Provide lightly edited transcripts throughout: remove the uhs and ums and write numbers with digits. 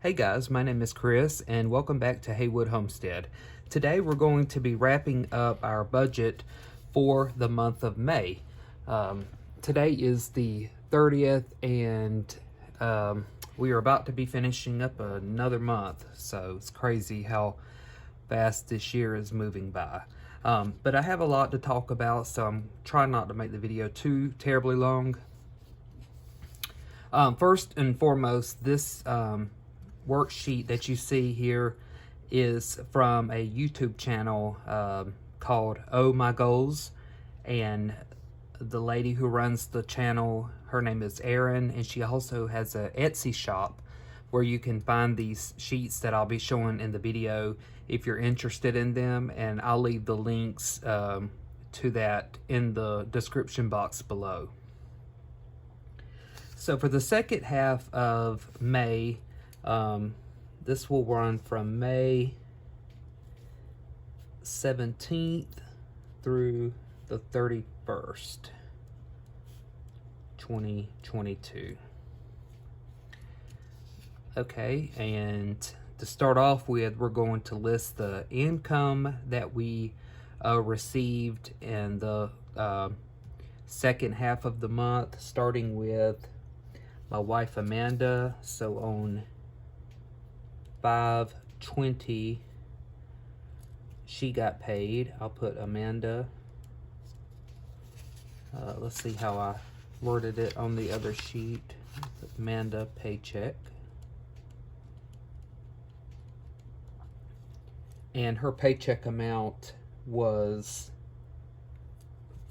Hey guys, my name is Chris and welcome back to Haywood Homestead. Today we're going to be wrapping up our budget for the month of May. Today is the 30th and we are about to be finishing up another month, so it's crazy how fast this year is moving by. But I have a lot to talk about, so I'm trying not to make the video too terribly long. First and foremost, this worksheet that you see here is from a YouTube channel called Oh My Goals, and the lady who runs the channel, her name is Erin, and she also has an Etsy shop where you can find these sheets that I'll be showing in the video if you're interested in them, and I'll leave the links to that in the description box below. So for the second half of May, this will run from May 17th through the 31st, 2022. Okay, and to start off with, we're going to list the income that we received in the second half of the month, starting with my wife Amanda. So on 5/20 she got paid. I'll put Amanda. Let's see how I worded it on the other sheet. Amanda paycheck. And her paycheck amount was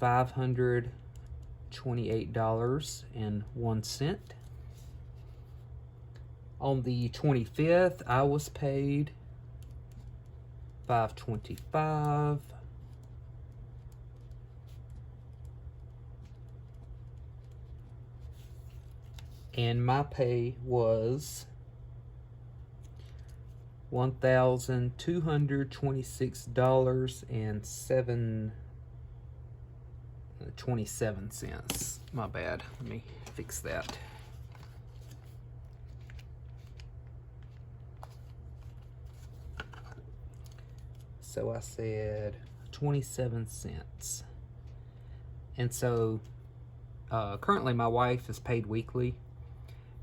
$528.01. On the 25th, I was paid $525. And my pay was $1,226.27. My bad. Let me fix that. So I said 27 cents. And so currently my wife is paid weekly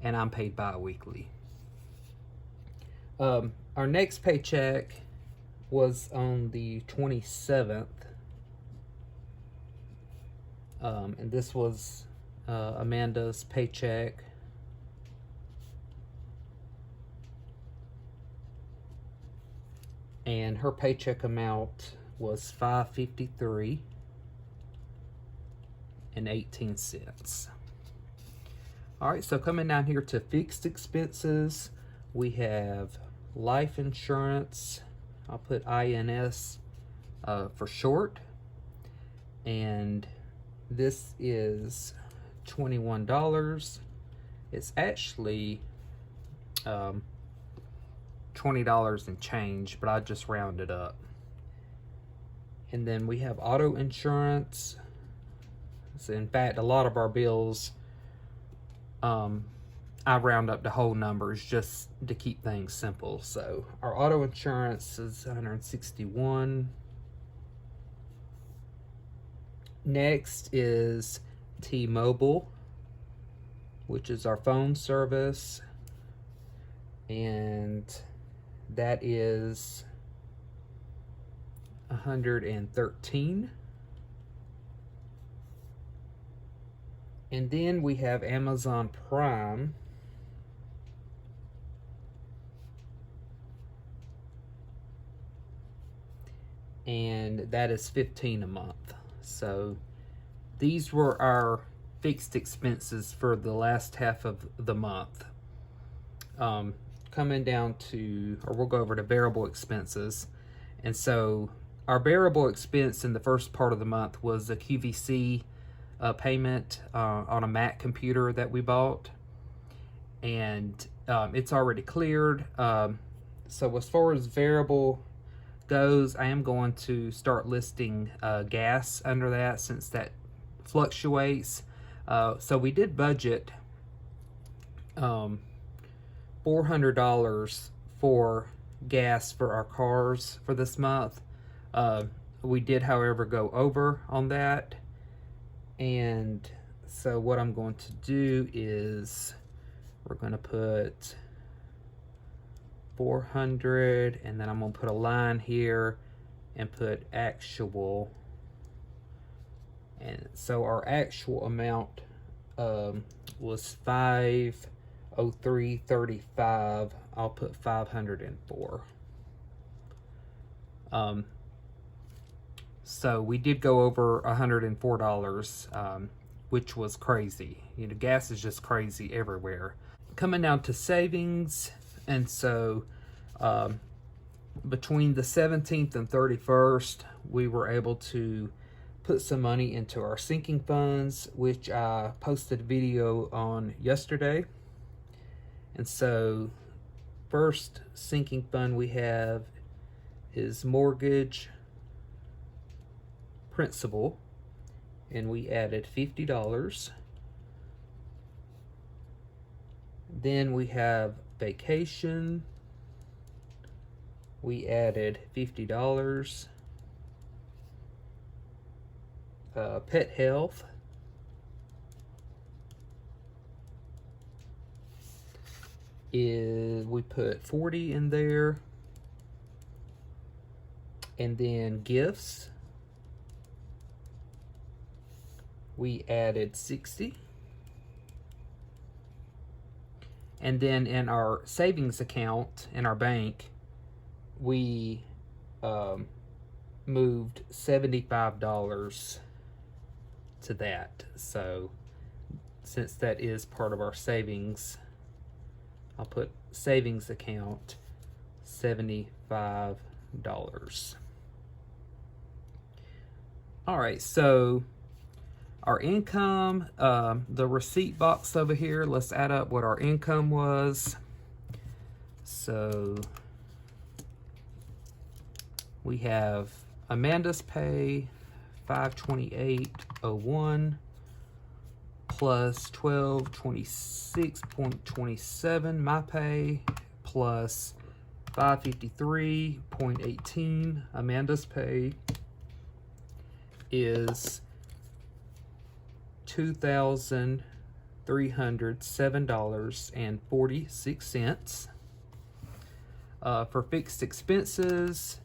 and I'm paid bi-weekly. Our next paycheck was on the 27th. And this was Amanda's paycheck. And her paycheck amount was $553.18. All right, so coming down here to fixed expenses, we have life insurance. I'll put INS for short, and this is $21. It's actually $20 and change, but I just rounded up. And then we have auto insurance. So in fact, a lot of our bills, I round up the whole numbers just to keep things simple. So our auto insurance is $161. Next is T-Mobile, which is our phone service, and that is $113. And then we have Amazon Prime. And that is $15 a month. So these were our fixed expenses for the last half of the month. Coming down to, or we'll go over to variable expenses. And so our variable expense in the first part of the month was a QVC payment on a Mac computer that we bought. And it's already cleared. So as far as variable goes, I am going to start listing gas under that, since that fluctuates. So we did budget $400 for gas for our cars for this month. We did, however, go over on that. And so what I'm going to do is we're going to put 400, and then I'm going to put a line here and put actual. And so our actual amount was 503.35. I'll put 504. So we did go over $104, which was crazy. You know, gas is just crazy everywhere. Coming down to savings, and so between the 17th and 31st, we were able to put some money into our sinking funds, which I posted a video on yesterday. And so first sinking fund we have is mortgage principal, and we added $50. Then we have vacation, we added $50. Pet health, we put 40 in there. And then gifts, we added 60. And then in our savings account in our bank, we moved $75 to that. So since that is part of our savings, I'll put savings account $75. All right, so our income, the receipt box over here, let's add up what our income was. So we have Amanda's pay, $528.01 plus $1226.27 my pay plus $553.18 Amanda's pay is $2,307.46. For fixed expenses,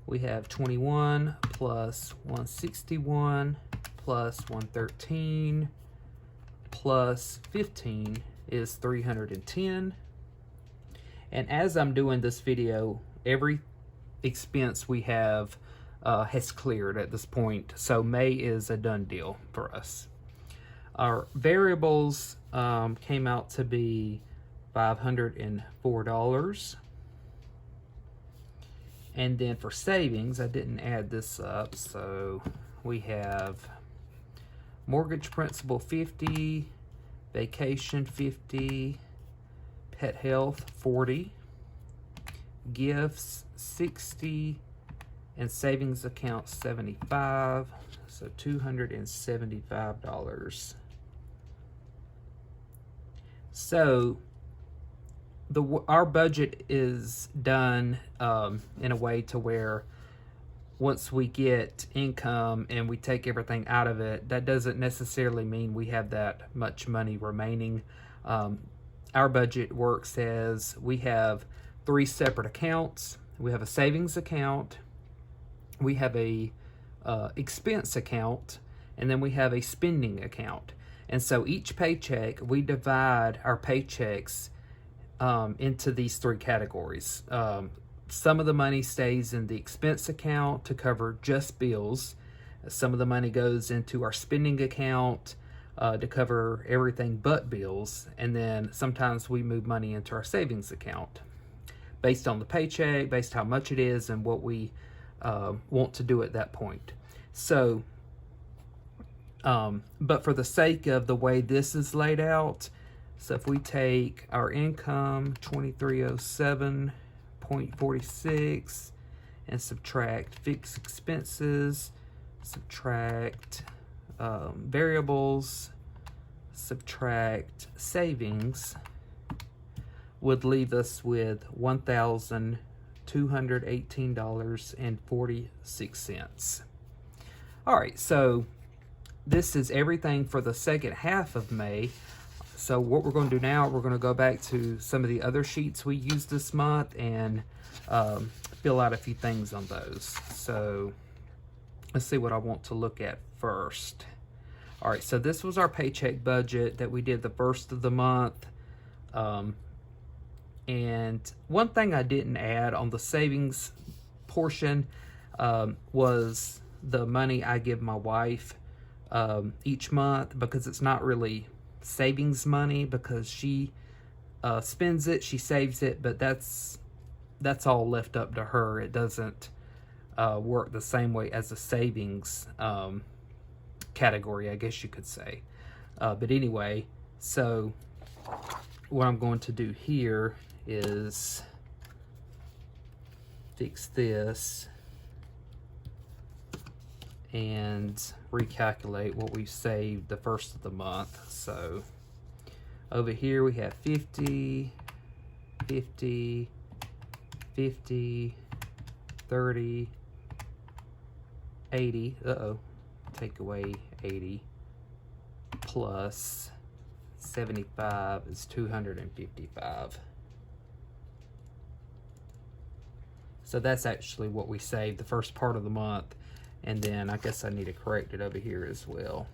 we have 21 plus 161 plus 113 plus 15 is 310. And as I'm doing this video, every expense we have has cleared at this point. So May is a done deal for us. Our variables came out to be $504. And then for savings, I didn't add this up, so we have mortgage principal 50, vacation 50, pet health 40, gifts 60, and savings account 75, so $275. So our budget is done in a way to where once we get income and we take everything out of it, that doesn't necessarily mean we have that much money remaining. Our budget works as we have 3 separate accounts. We have a savings account, we have a expense account, and then we have a spending account. And so each paycheck, we divide our paychecks into these 3 categories. Some of the money stays in the expense account to cover just bills. Some of the money goes into our spending account to cover everything but bills. And then sometimes we move money into our savings account based on the paycheck, based how much it is and what we want to do at that point. So, but for the sake of the way this is laid out, so if we take our income, 2307.46, and subtract fixed expenses, subtract variables, subtract savings, would leave us with $1,218.46. All right, so this is everything for the second half of May. So what we're going to do now, we're going to go back to some of the other sheets we used this month and fill out a few things on those. So let's see what I want to look at first. All right, so this was our paycheck budget that we did the first of the month. And one thing I didn't add on the savings portion was the money I give my wife each month, because it's not really savings money, because she spends it, she saves it, but that's all left up to her. It doesn't work the same way as a savings category, I guess you could say. But anyway, so what I'm going to do here is fix this and recalculate what we saved the first of the month. So over here we have 50, 50, 50, 30, 80, take away 80, plus 75 is 255. So that's actually what we saved the first part of the month. And then I guess I need to correct it over here as well.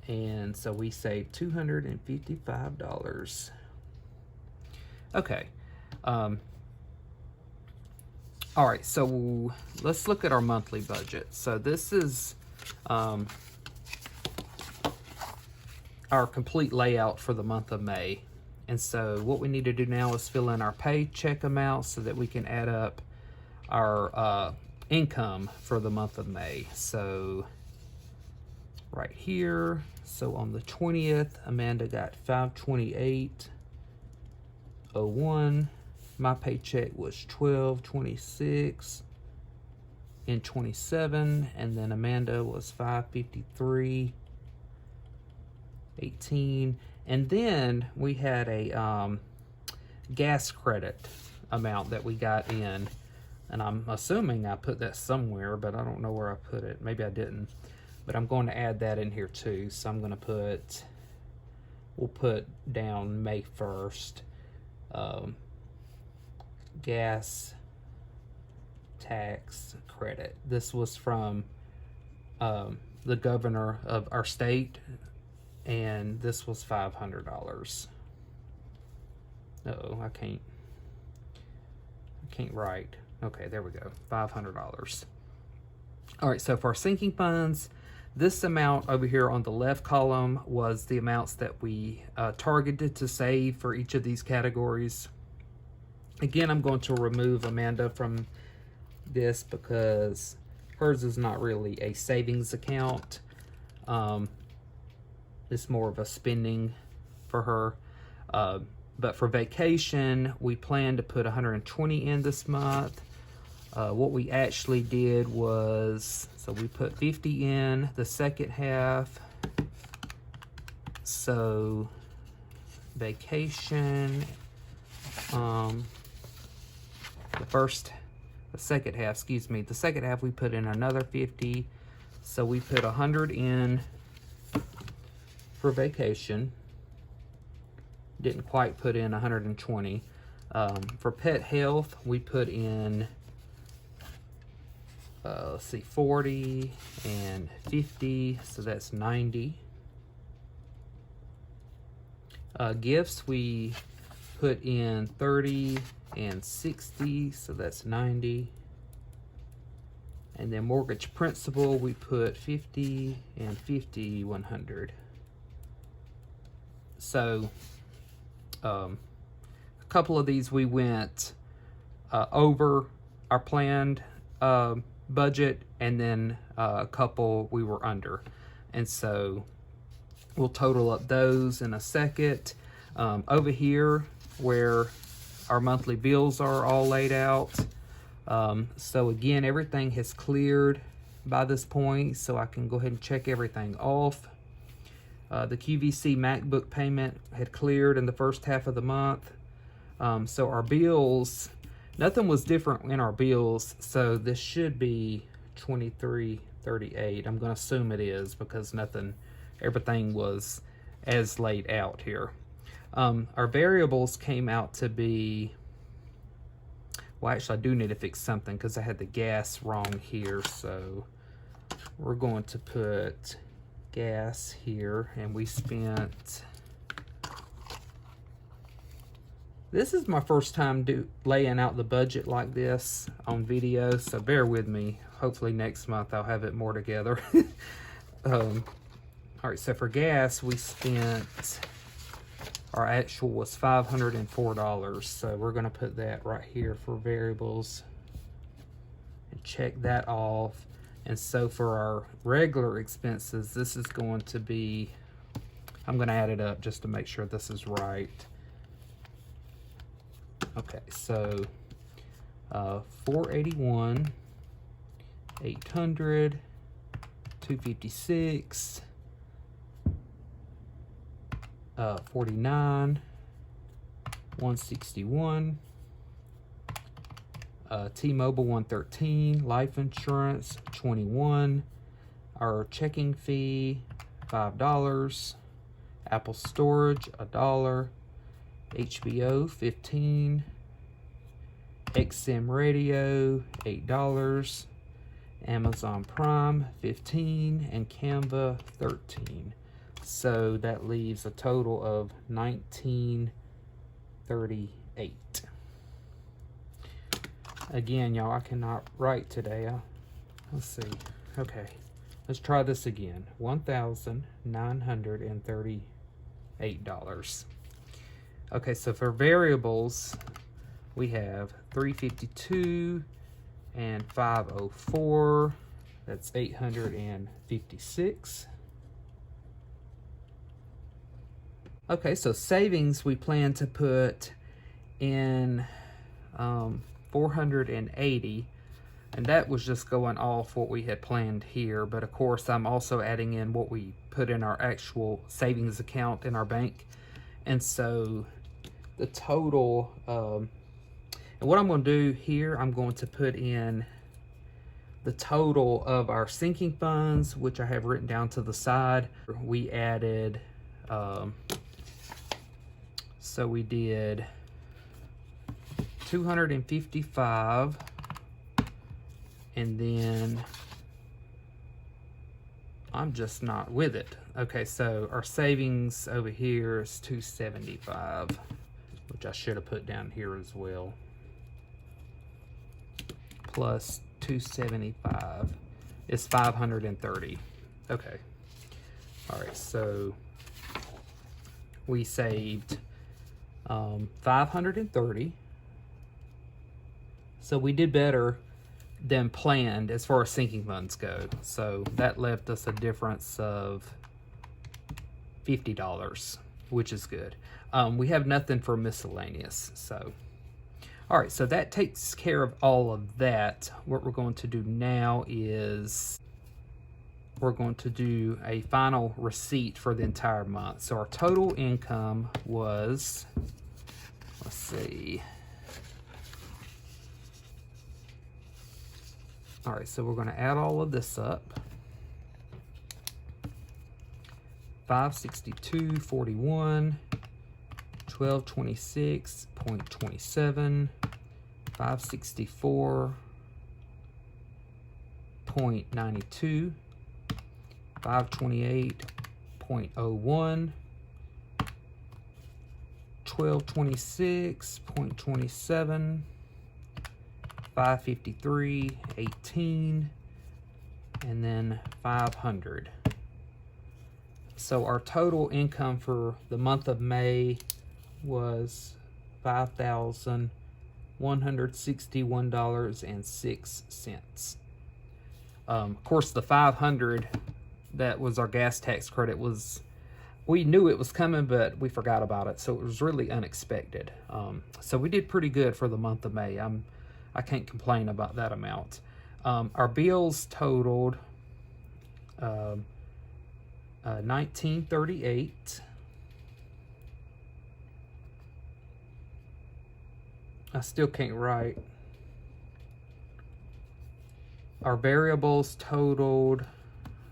And so we saved $255. Okay. All right, so let's look at our monthly budget. So this is our complete layout for the month of May. And so what we need to do now is fill in our paycheck amounts so that we can add up our income for the month of May. So right here, so on the 20th, Amanda got $528.01. My paycheck was $12.26.27, and then Amanda was $553.18. And then we had a gas credit amount that we got in, and I'm assuming I put that somewhere, but I don't know where I put it. Maybe I didn't, but I'm going to add that in here too. So I'm going to we'll put down May 1st, gas tax credit. This was from the governor of our state, and this was $500. Uh-oh, I can't write. Okay, there we go, $500. All right, so for our sinking funds, this amount over here on the left column was the amounts that we targeted to save for each of these categories. Again, I'm going to remove Amanda from this because hers is not really a savings account. It's more of a spending for her. But for vacation, we plan to put 120 in this month. What we actually did was, so we put 50 in the second half. So vacation, the second half we put in another 50. So we put 100 in for vacation. Didn't quite put in 120. For pet health, we put in, let's see, 40 and 50, so that's 90. Gifts, we put in 30 and 60, so that's 90. And then mortgage principal, we put 50 and 50, 100. So a couple of these we went over our planned budget, and then a couple we were under. And so we'll total up those in a second. Over here where our monthly bills are all laid out. So again, everything has cleared by this point, so I can go ahead and check everything off. The QVC MacBook payment had cleared in the first half of the month. So our bills, nothing was different in our bills, so this should be $23.38. I'm going to assume it is because everything was as laid out here. Our variables came out to be, well, actually I do need to fix something because I had the gas wrong here, so we're going to put gas here, and we spent, this is my first time laying out the budget like this on video, so bear with me. Hopefully next month I'll have it more together. All right, so for gas, we spent, our actual was $504, so we're gonna put that right here for variables and check that off. And so for our regular expenses, this is going to be, I'm gonna add it up just to make sure this is right. Okay, so 481, 800, 256, 49, 161, T-Mobile 113, life insurance 21, our checking fee $5, Apple storage $1, HBO 15, XM radio $8, Amazon Prime 15, and Canva 13. So that leaves a total of $19.38. Again, y'all, I cannot write today. Let's see. Okay, let's try this again. $1,938. Okay, so for variables, we have 352 and 504. That's 856. Okay, so savings we plan to put in 480, and that was just going off what we had planned here, but of course I'm also adding in what we put in our actual savings account in our bank. And so the total, and what I'm going to do here, I'm going to put in the total of our sinking funds, which I have written down to the side. We added, so we did 255, and then I'm just not with it. Okay, so our savings over here is 275, which I should have put down here as well, plus 275 is 530. Okay, all right, so we saved 530. So we did better than planned as far as sinking funds go. So that left us a difference of $50, which is good. We have nothing for miscellaneous. So, all right, so that takes care of all of that. What we're going to do now is we're going to do a final receipt for the entire month. So our total income was, let's see. All right, so we're going to add all of this up. 562.41, 1226.27, 564.92, 528.01, 1226.27, 553.18, and then 500. So our total income for the month of May was $5,161.06. Of course, the 500 that was our gas tax credit we knew it was coming, but we forgot about it, so it was really unexpected. So we did pretty good for the month of May. I can't complain about that amount. Our bills totaled 1938. I still can't write. Our variables totaled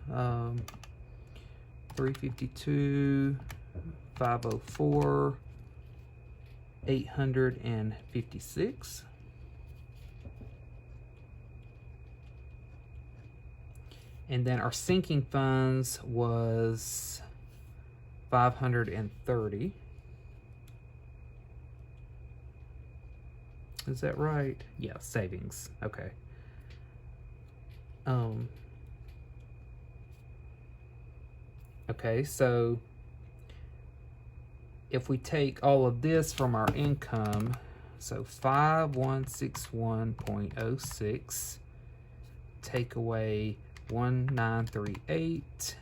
352, 504, 856. And then our sinking funds was 530. Is that right? Yeah, savings. Okay. Okay, so if we take all of this from our income, so 5161.06, take away 1938,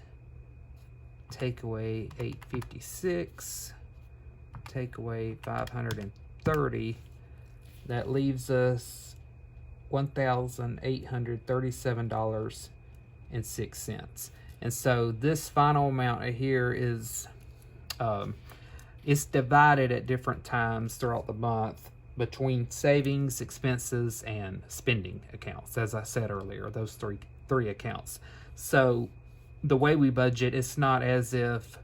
take away 856, take away 530, that leaves us $1,837.06. And so this final amount here is it's divided at different times throughout the month between savings, expenses, and spending accounts. As I said earlier, those three accounts. So the way we budget, it's not as if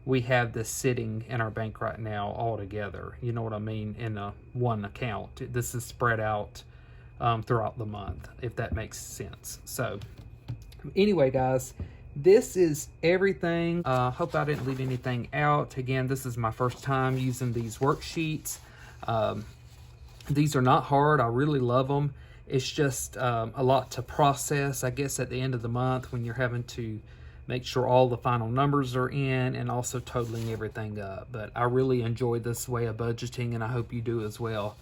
we have this sitting in our bank right now all together. You know what I mean? In one account. This is spread out throughout the month, if that makes sense. So anyway, guys, this is everything. Hope I didn't leave anything out. Again, this is my first time using these worksheets. These are not hard. I really love them. It's just a lot to process, I guess, at the end of the month when you're having to make sure all the final numbers are in and also totaling everything up. But I really enjoy this way of budgeting, and I hope you do as well.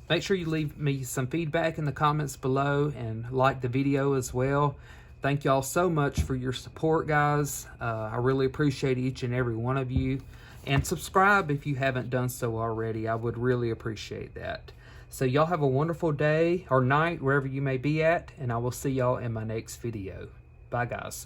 Make sure you leave me some feedback in the comments below and like the video as well. Thank y'all so much for your support, guys. I really appreciate each and every one of you. And subscribe if you haven't done so already. I would really appreciate that. So y'all have a wonderful day or night, wherever you may be at, and I will see y'all in my next video. Bye, guys.